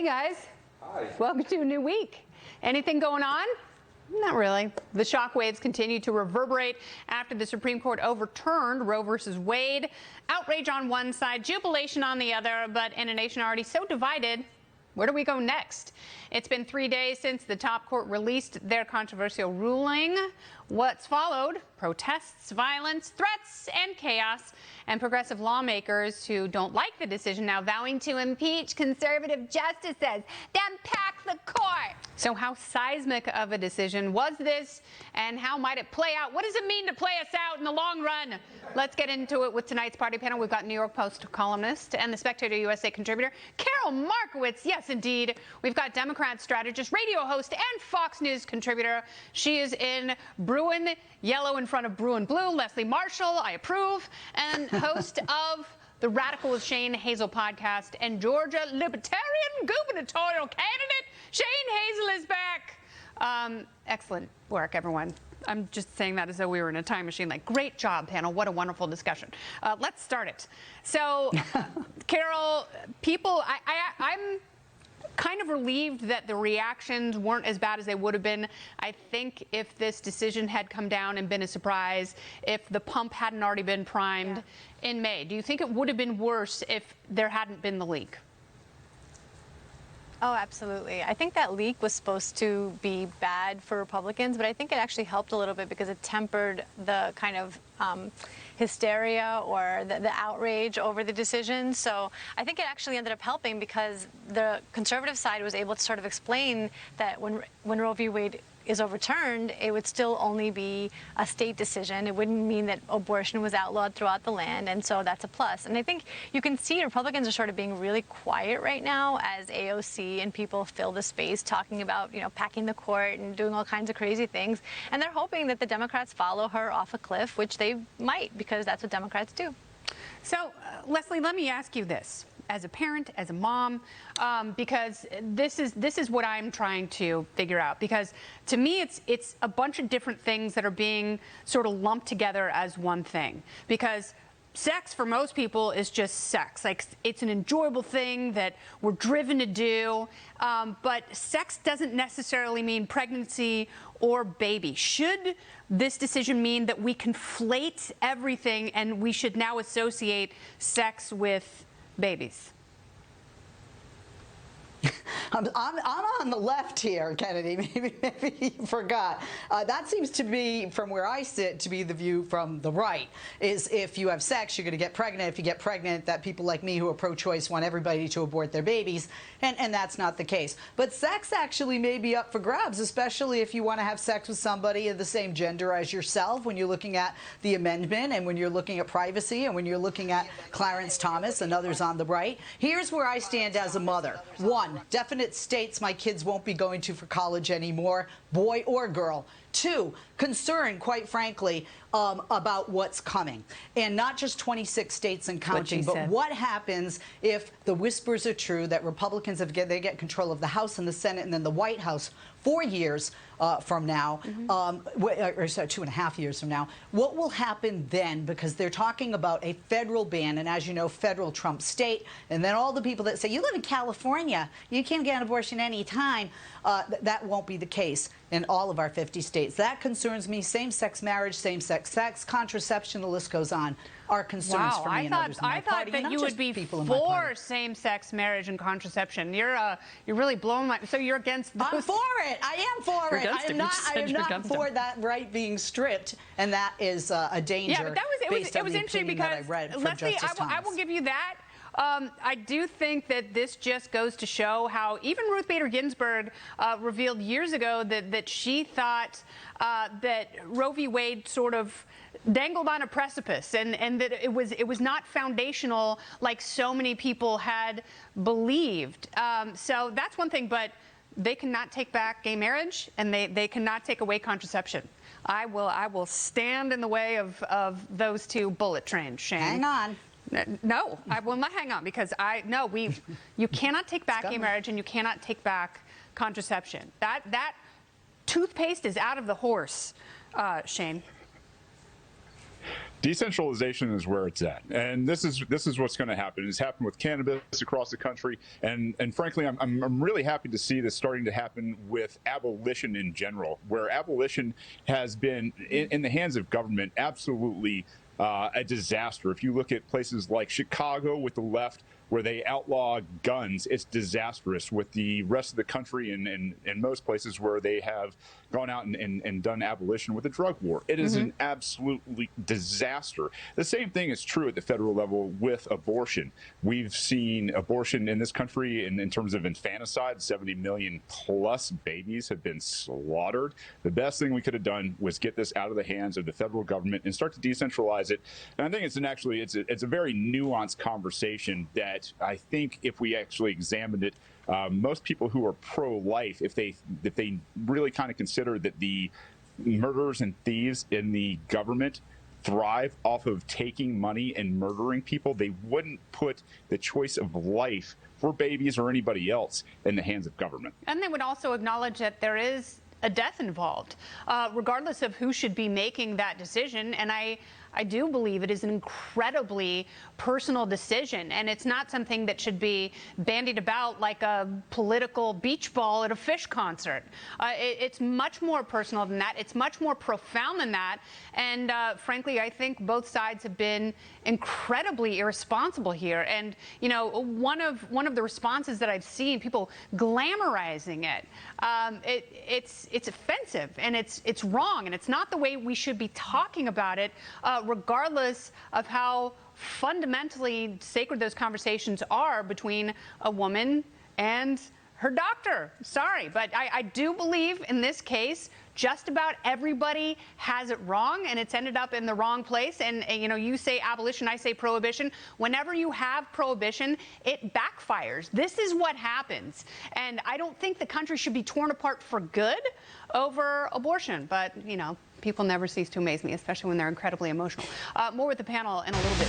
guys. Hi. Welcome to a new week. Anything going on? Not really. The shockwaves continue to reverberate after the Supreme Court overturned Roe versus Wade. Outrage on one side, jubilation on the other, but in a nation already so divided, where do we go next? It's been 3 days since the top court released their controversial ruling. What's followed? Protests, violence, threats, and chaos. And progressive lawmakers who don't like the decision now vowing to impeach conservative justices, then pack the court. So how seismic of a decision was this, and how might it play out? What does it mean to play us out in the long run? Let's get into it with tonight's party panel. We've got New York Post columnist and the Spectator USA contributor, Carol Markowitz. Yes, indeed. We've got Democrat strategist, radio host, and Fox News contributor. She is in Bruin Yellow in front of Bruin Blue. Leslie Marshall, I approve, and host of the Radical with Shane Hazel podcast, and Georgia Libertarian gubernatorial candidate Shane Hazel is back. Excellent work, everyone. I'm just saying that as though we were in a time machine. Like, great job, panel. What a wonderful discussion. Let's start it. So, Carol, I'm kind of relieved that the reactions weren't as bad as they would have been. I think if this decision had come down and been a surprise, if the pump hadn't already been primed in May, do you think it would have been worse if there hadn't been the leak? Oh, absolutely. I think that leak was supposed to be bad for Republicans, but I think it actually helped a little bit because it tempered the kind of hysteria or the outrage over the decision. So I think it actually ended up helping because the conservative side was able to sort of explain that when Roe v. Wade is overturned, it would still only be a state decision. It wouldn't mean that abortion was outlawed throughout the land, and so that's a plus. And I think you can see Republicans are sort of being really quiet right now as AOC and people fill the space talking about, you know, packing the court and doing all kinds of crazy things. And they're hoping that the Democrats follow her off a cliff, which they might, because that's what Democrats do. So, Leslie, let me ask you this. As a parent, as a mom, because this is what I'm trying to figure out. Because to me, it's a bunch of different things that are being sort of lumped together as one thing. Because sex for most people is just sex. Like, it's an enjoyable thing that we're driven to do. But sex doesn't necessarily mean pregnancy or baby. Should this decision mean that we conflate everything and we should now associate sex with babies? I'm on the left here, Kennedy. Maybe you forgot. That seems to be, from where I sit, to be the view from the right, is if you have sex, you're going to get pregnant. If you get pregnant, that people like me who are pro-choice want everybody to abort their babies, and that's not the case. But sex actually may be up for grabs, especially if you want to have sex with somebody of the same gender as yourself, when you're looking at the amendment and when you're looking at privacy and when you're looking at Clarence Thomas and others on the right. Here's where I stand as a mother. One, definite states my kids won't be going to for college anymore, boy or girl. Two, concern, quite frankly, about what's coming. And not just 26 states and counting, but what happens if the whispers are true that Republicans they get control of the House and the Senate and then the White House 4 years from now, or sorry, 2.5 years from now. What will happen then? Because they're talking about a federal ban, and as you know, federal trumps state, and then all the people that say, you live in California, you can't get an abortion any time, that won't be the case in all of our 50 states. That concerns me. Same-sex marriage, same-sex sex, contraception, the list goes on, are concerns for me and others in my party. I thought that you would be for same-sex marriage and contraception. You're really blowing my... So you're against those? I'm for it. I am for it. I am not for that right being stripped, and that is a danger. Yeah, but it was interesting because, Leslie, I will give you that. I do think that this just goes to show how even Ruth Bader Ginsburg revealed years ago that she thought that Roe v. Wade sort of dangled on a precipice and that it was not foundational like so many people had believed. So that's one thing, but they cannot take back gay marriage and they cannot take away contraception. I will stand in the way of those two bullet trains, Shane. Hang on. No, I will not hang on because you cannot take back gay marriage and you cannot take back contraception. That toothpaste is out of the horse, Shane. Decentralization is where it's at, and this is what's going to happen. It's happened with cannabis across the country, and frankly, I'm really happy to see this starting to happen with abolition in general, where abolition has been in the hands of government absolutely a disaster. If you look at places like Chicago with the left, where they outlaw guns, it's disastrous. With the rest of the country and most places where they have gone out and done abolition with the drug war, it is an absolutely disaster. The same thing is true at the federal level with abortion. We've seen abortion in this country in terms of infanticide. 70 million plus babies have been slaughtered. The best thing we could have done was get this out of the hands of the federal government and start to decentralize it. And I think it's a very nuanced conversation that I think if we actually examined it, most people who are pro-life, if they really kind of consider that the murderers and thieves in the government thrive off of taking money and murdering people, they wouldn't put the choice of life for babies or anybody else in the hands of government. And they would also acknowledge that there is a death involved, regardless of who should be making that decision. And I do believe it is an incredibly personal decision, and it's not something that should be bandied about like a political beach ball at a Fish concert. It's much more personal than that. It's much more profound than that. And frankly, I think both sides have been incredibly irresponsible here. And you know, one of the responses that I've seen, people glamorizing it, it's offensive and it's wrong, and it's not the way we should be talking about it, regardless of how fundamentally sacred those conversations are between a woman and her doctor. Sorry, but I do believe in this case just about everybody has it wrong, and it's ended up in the wrong place. And you know, you say abolition, I say prohibition. Whenever you have prohibition, it backfires. This is what happens. And I don't think the country should be torn apart for good over abortion. But, you know, people never cease to amaze me, especially when they're incredibly emotional. More with the panel in a little bit.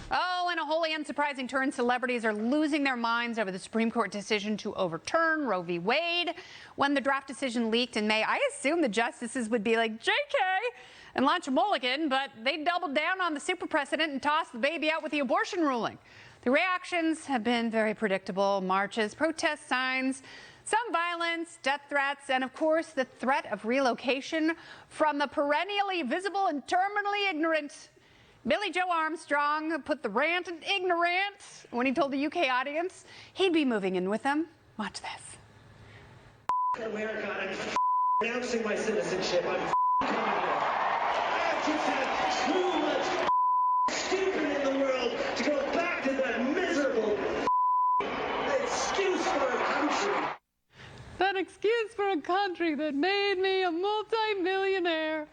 Oh, in a wholly unsurprising turn, celebrities are losing their minds over the Supreme Court decision to overturn Roe v. Wade. When the draft decision leaked in May, I assumed the justices would be like, JK, and launch a mulligan, but they doubled down on the super precedent and tossed the baby out with the abortion ruling. The reactions have been very predictable: marches, protest signs, some violence, death threats, and of course the threat of relocation from the perennially visible and terminally ignorant Billie Joe Armstrong put the rant in ignorant when he told the UK audience he'd be moving in with them. Watch this. America, I'm announcing my citizenship. I'm coming here. I have just had too much stupid in the world to go back to that miserable excuse for a country. That excuse for a country that made me a multi-millionaire.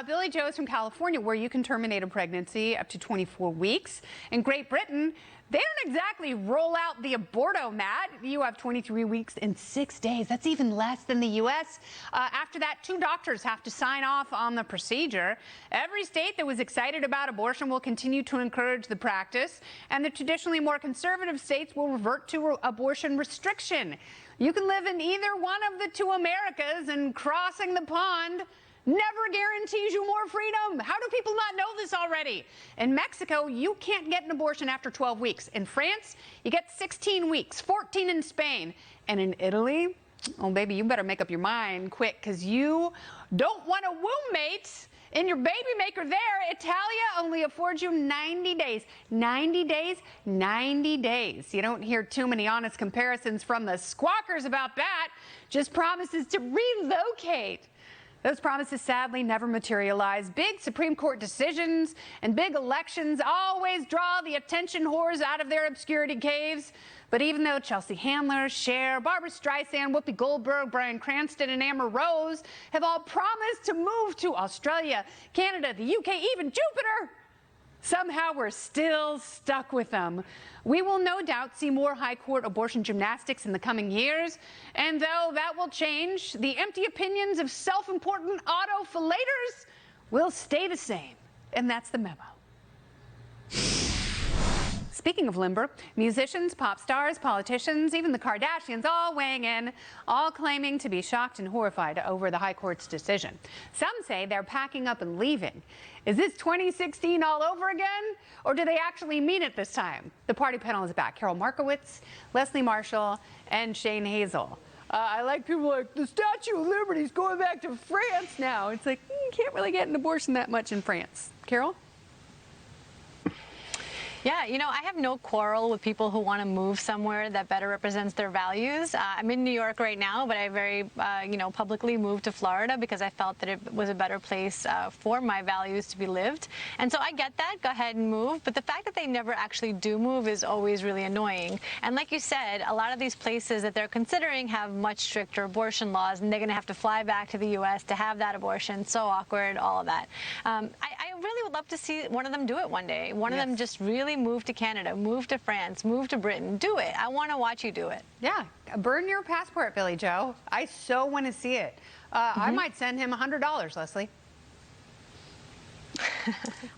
Billie Joe is from California, where you can terminate a pregnancy up to 24 weeks. In Great Britain, they don't exactly roll out the aborto-mat. You have 23 weeks and 6 days. That's even less than the U.S. After that, 2 doctors have to sign off on the procedure. Every state that was excited about abortion will continue to encourage the practice, and the traditionally more conservative states will revert to abortion restriction. You can live in either one of the 2 Americas, and crossing the pond never guarantees you more freedom. How do people not know this already? In Mexico, you can't get an abortion after 12 weeks. In France, you get 16 weeks, 14 in Spain. And in Italy, oh, baby, you better make up your mind quick, because you don't want a womb mate in your baby maker there. Italia only affords you 90 days. 90 days, 90 days. You don't hear too many honest comparisons from the squawkers about that. Just promises to relocate. Those promises sadly never materialize. Big Supreme Court decisions and big elections always draw the attention whores out of their obscurity caves. But even though Chelsea Handler, Cher, Barbara Streisand, Whoopi Goldberg, Bryan Cranston, and Amber Rose have all promised to move to Australia, Canada, the UK, even Jupiter, somehow we're still stuck with them. We will no doubt see more high court abortion gymnastics in the coming years. And though that will change, the empty opinions of self-important auto-fillators will stay the same. And that's the memo. Speaking of limber, musicians, pop stars, politicians, even the Kardashians all weighing in, all claiming to be shocked and horrified over the High Court's decision. Some say they're packing up and leaving. Is this 2016 all over again? Or do they actually mean it this time? The party panel is back. Carol Markowitz, Leslie Marshall, and Shane Hazel. I like people like, the Statue of Liberty is going back to France now. It's like, you can't really get an abortion that much in France. Carol? Yeah, you know, I have no quarrel with people who want to move somewhere that better represents their values. I'm in New York right now, but I very, publicly moved to Florida because I felt that it was a better place for my values to be lived. And so I get that. Go ahead and move. But the fact that they never actually do move is always really annoying. And like you said, a lot of these places that they're considering have much stricter abortion laws, and they're going to have to fly back to the U.S. to have that abortion. So awkward, all of that. I really would love to see one of them do it one day. One of them just really move to Canada, move to France, move to Britain. Do it. I want to watch you do it. Yeah. Burn your passport, Billie Joe. I so want to see it. I might send him $100, Leslie.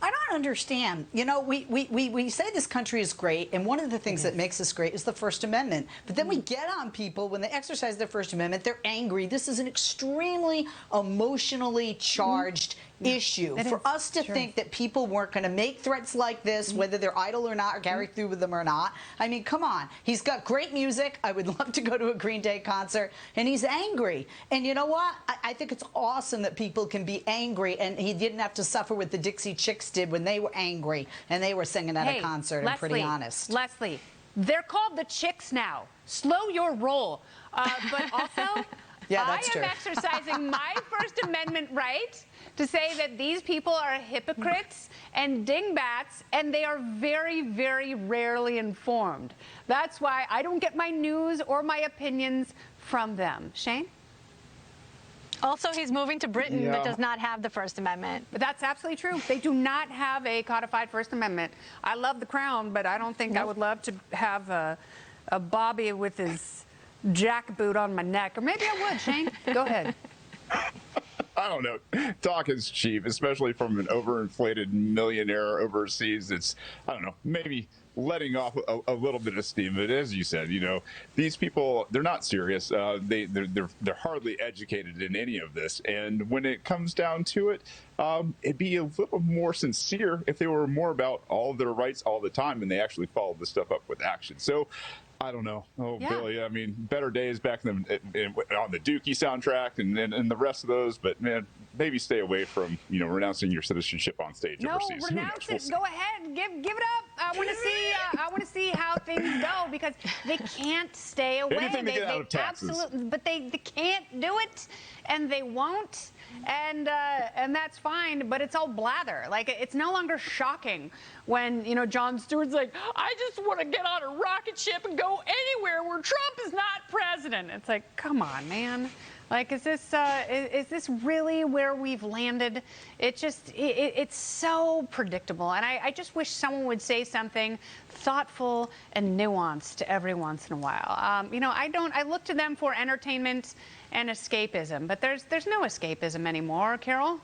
I don't understand. You know, we say this country is great, and one of the things that makes us great is the First Amendment. But then we get on people when they exercise their First Amendment, they're angry. This is an extremely emotionally charged issue. For us to think that people weren't going to make threats like this, whether they're idle or not, or carry through with them or not. I mean, come on. He's got great music. I would love to go to a Green Day concert. And he's angry. And you know what? I think it's awesome that people can be angry, and he didn't have to suffer what the Dixie Chicks did when they were angry and they were singing at a concert. I'm pretty honest. Leslie, they're called the Chicks now. Slow your roll. But also, I am exercising my First Amendment right to say that these people are hypocrites and dingbats, and they are very, very rarely informed. That's why I don't get my news or my opinions from them. Shane? Also, he's moving to Britain that does not have the First Amendment. But that's absolutely true. They do not have a codified First Amendment. I love the Crown, but I don't think I would love to have a Bobby with his jackboot on my neck. Or maybe I would, Shane. Go ahead. I don't know. Talk is cheap, especially from an overinflated millionaire overseas. It's, I don't know, maybe letting off a little bit of steam. But as you said, you know, these people, they're not serious. They're hardly educated in any of this. And when it comes down to it, it'd be a little more sincere if they were more about all of their rights all the time and they actually followed the stuff up with action. So I don't know. Oh, yeah. Billy, I mean, better days back on the Dookie soundtrack and the rest of those. But, man, maybe stay away from, you know, renouncing your citizenship on stage overseas. No, renounce it. Go ahead. Give it up. I want to see how things go because they can't stay away. Anything to get out of taxes. Absolutely, but they can't do it, and they won't. And that's fine, but it's all blather. Like, it's no longer shocking when, you know, Jon Stewart's like, I just want to get on a rocket ship and go anywhere where Trump is not president. It's like, come on, man. Like, is this really where we've landed? It's so predictable. And I just wish someone would say something thoughtful and nuanced every once in a while. You know, I look to them for entertainment and escapism, but there's no escapism anymore, Carol.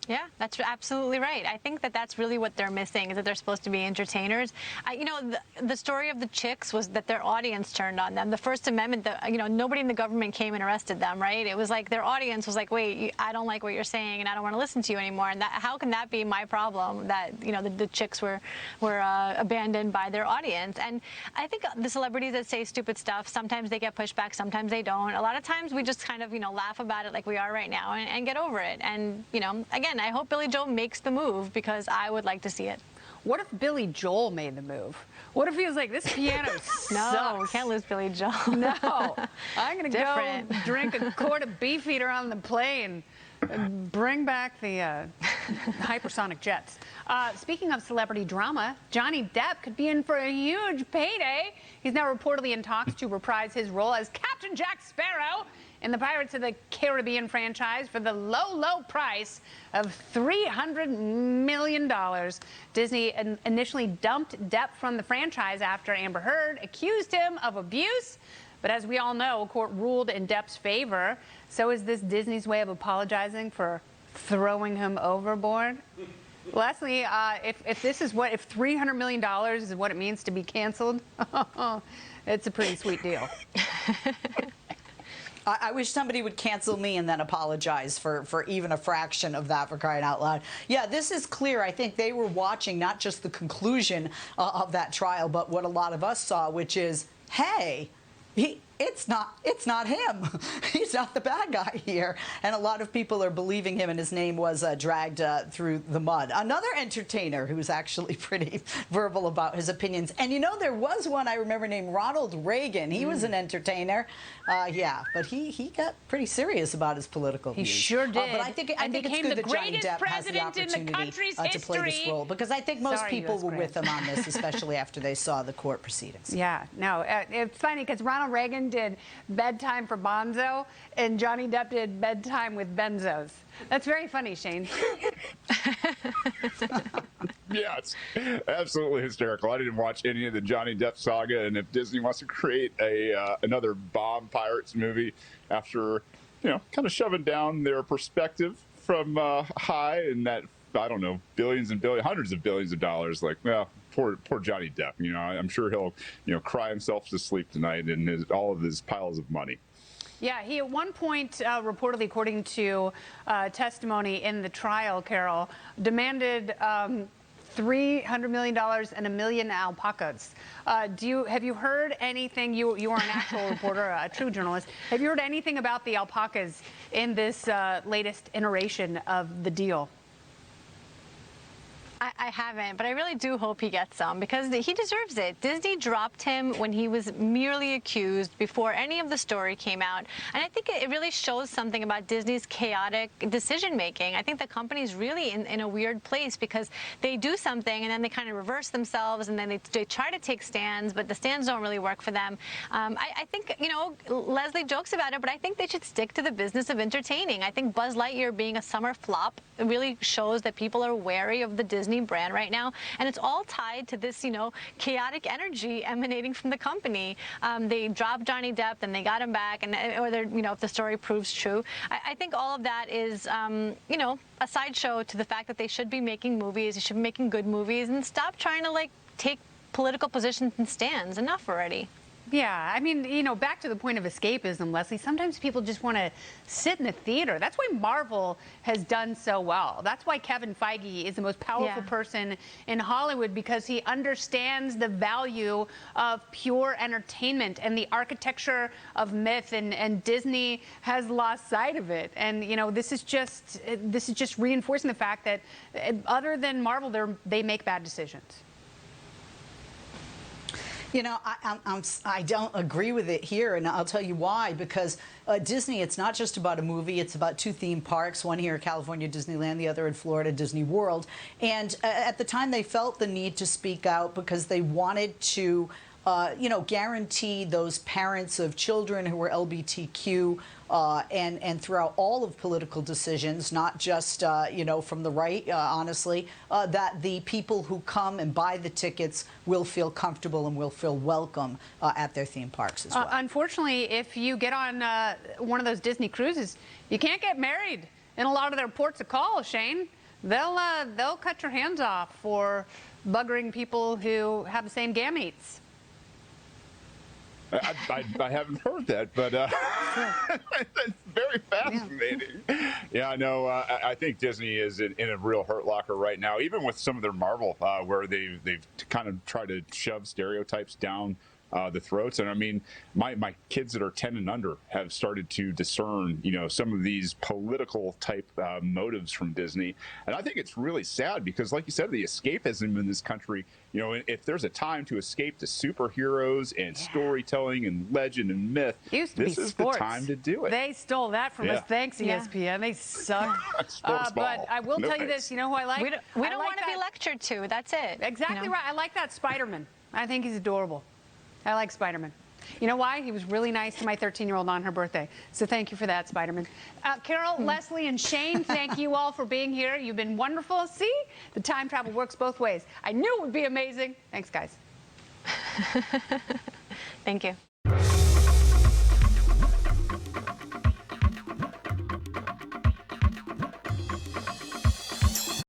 Yeah, that's absolutely right. I think that that's really what they're missing, is that they're supposed to be entertainers. You know, the story of the Chicks was that their audience turned on them. The First Amendment, you know, nobody in the government came and arrested them, right? It was like their audience was like, wait, I don't like what you're saying, and I don't want to listen to you anymore. And how can that be my problem, that, you know, the Chicks were abandoned by their audience? And I think the celebrities that say stupid stuff, sometimes they get pushback, sometimes they don't. A lot of times we just kind of, you know, laugh about it like we are right now and get over it. And, you know, again, I hope Billie Joe makes the move because I would like to see it. What if Billy Joel made the move? What if he was like, this piano sucks? No, we can't lose Billie Joe. No. I'm going to go drink a quart of Beefeater on the plane and bring back the hypersonic jets. Speaking of celebrity drama, Johnny Depp could be in for a huge payday. He's now reportedly in talks to reprise his role as Captain Jack Sparrow in the Pirates of the Caribbean franchise for the low, low price of $300 million. Disney initially dumped Depp from the franchise after Amber Heard accused him of abuse. But as we all know, a court ruled in Depp's favor. So is this Disney's way of apologizing for throwing him overboard? Leslie, if this is if $300 million is what it means to be canceled, it's a pretty sweet deal. I wish somebody would cancel me and then apologize for even a fraction of that, for crying out loud. Yeah, this is clear. I think they were watching not just the conclusion of that trial, but what a lot of us saw, which is, hey, it's not him. He's not the bad guy here. And a lot of people are believing him, and his name was dragged through the mud. Another entertainer who's actually pretty verbal about his opinions. And you know, there was one I remember named Ronald Reagan. He was an entertainer. Yeah, but he got pretty serious about his political views. He sure did. But I think it's good that Johnny Depp has the opportunity to play this role, because I think most people were with him on this, especially after they saw the court proceedings. Yeah, no, it's funny because Ronald Reagan did Bedtime for Bonzo, and Johnny Depp did Bedtime with Benzos. That's very funny, Shane. Yeah, it's absolutely hysterical. I didn't watch any of the Johnny Depp saga, and if Disney wants to create another bomb Pirates movie after, kind of shoving down their perspective from high and that, I don't know, billions and billions, hundreds of billions of dollars, like, well, poor Johnny Depp. I'm sure he'll, cry himself to sleep tonight in all of his piles of money. Yeah, he at one point, reportedly, according to testimony in the trial, Carol, demanded $300 million and 1 million alpacas. Have you heard anything? You are an actual reporter, a true journalist. Have you heard anything about the alpacas in this latest iteration of the deal? I haven't, but I really do hope he gets some, because he deserves it. Disney dropped him when he was merely accused before any of the story came out. And I think it really shows something about Disney's chaotic decision-making. I think the company's really in a weird place, because they do something and then they kind of reverse themselves, and then they try to take stands, but the stands don't really work for them. I think, Leslie jokes about it, but I think they should stick to the business of entertaining. I think Buzz Lightyear being a summer flop really shows that people are wary of the Disney brand right now, and it's all tied to this, chaotic energy emanating from the company. They dropped Johnny Depp, then they got him back, and if the story proves true, I think all of that is, a sideshow to the fact that they should be making movies, they should be making good movies, and stop trying to take political positions and stands. Enough already. Yeah, I mean, back to the point of escapism, Leslie, sometimes people just want to sit in the theater. That's why Marvel has done so well. That's why Kevin Feige is the most powerful person in Hollywood, because he understands the value of pure entertainment and the architecture of myth, and Disney has lost sight of it. And, this is just reinforcing the fact that other than Marvel, they make bad decisions. I don't agree with it here, and I'll tell you why. Because Disney, it's not just about a movie. It's about 2 theme parks, one here in California, Disneyland, the other in Florida, Disney World. And at the time, they felt the need to speak out because they wanted to, guarantee those parents of children who were LGBTQ and throughout all of political decisions, not just, from the right, honestly, that the people who come and buy the tickets will feel comfortable and will feel welcome at their theme parks as well. Unfortunately, if you get on one of those Disney cruises, you can't get married in a lot of their ports of call, Shane. They'll cut your hands off for buggering people who have the same gametes. I haven't heard that, but that's very fascinating. Yeah, I know. I think Disney is in a real hurt locker right now, even with some of their Marvel, where they've kind of tried to shove stereotypes down the throats. And I mean, my kids that are 10 and under have started to discern, some of these political type motives from Disney. And I think it's really sad because, like you said, the escapism in this country, if there's a time to escape to superheroes and storytelling and legend and myth, this is the time to do it. They stole that from us. Thanks, ESPN. They suck. But I will tell you this. You know who I like? We don't want to be lectured to. That's it. Exactly right. I like that Spider-Man. I think he's adorable. I like Spider-Man. You know why? He was really nice to my 13-year-old on her birthday. So thank you for that, Spider-Man. Carol, Leslie, and Shane, thank you all for being here. You've been wonderful. See? The time travel works both ways. I knew it would be amazing. Thanks, guys. Thank you.